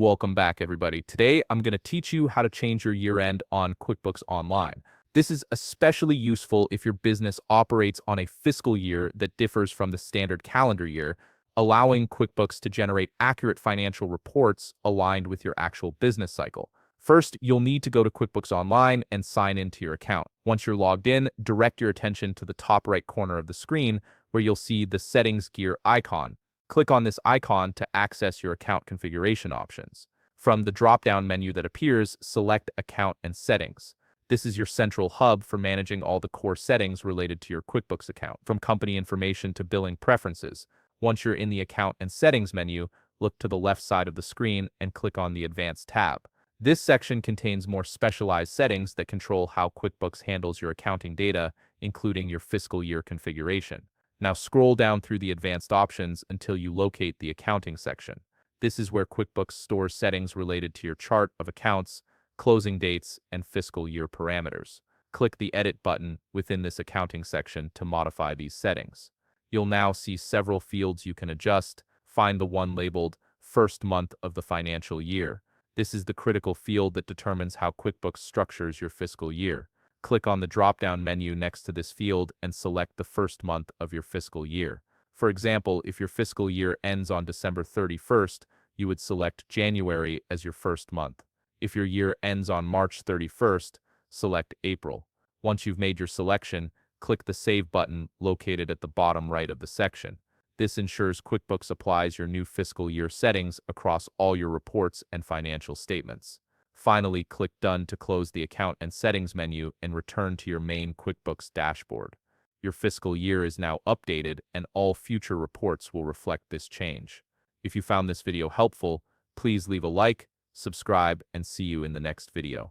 Welcome back, everybody. Today, I'm going to teach you how to change your year-end on QuickBooks Online. This is especially useful if your business operates on a fiscal year that differs from the standard calendar year, allowing QuickBooks to generate accurate financial reports aligned with your actual business cycle. First, you'll need to go to QuickBooks Online and sign into your account. Once you're logged in, direct your attention to the top right corner of the screen where you'll see the Settings gear icon. Click on this icon to access your account configuration options. From the drop-down menu that appears, select Account and Settings. This is your central hub for managing all the core settings related to your QuickBooks account, from company information to billing preferences. Once you're in the Account and Settings menu, look to the left side of the screen and click on the Advanced tab. This section contains more specialized settings that control how QuickBooks handles your accounting data, including your fiscal year configuration. Now scroll down through the advanced options until you locate the accounting section. This is where QuickBooks stores settings related to your chart of accounts, closing dates, and fiscal year parameters. Click the Edit button within this accounting section to modify these settings. You'll now see several fields you can adjust. Find the one labeled First Month of the Financial Year. This is the critical field that determines how QuickBooks structures your fiscal year. Click on the drop-down menu next to this field and select the first month of your fiscal year. For example, if your fiscal year ends on December 31st, you would select January as your first month. If your year ends on March 31st, select April. Once you've made your selection, click the Save button located at the bottom right of the section. This ensures QuickBooks applies your new fiscal year settings across all your reports and financial statements. Finally, click Done to close the Account and Settings menu and return to your main QuickBooks dashboard. Your fiscal year is now updated, and all future reports will reflect this change. If you found this video helpful, please leave a like, subscribe, and see you in the next video.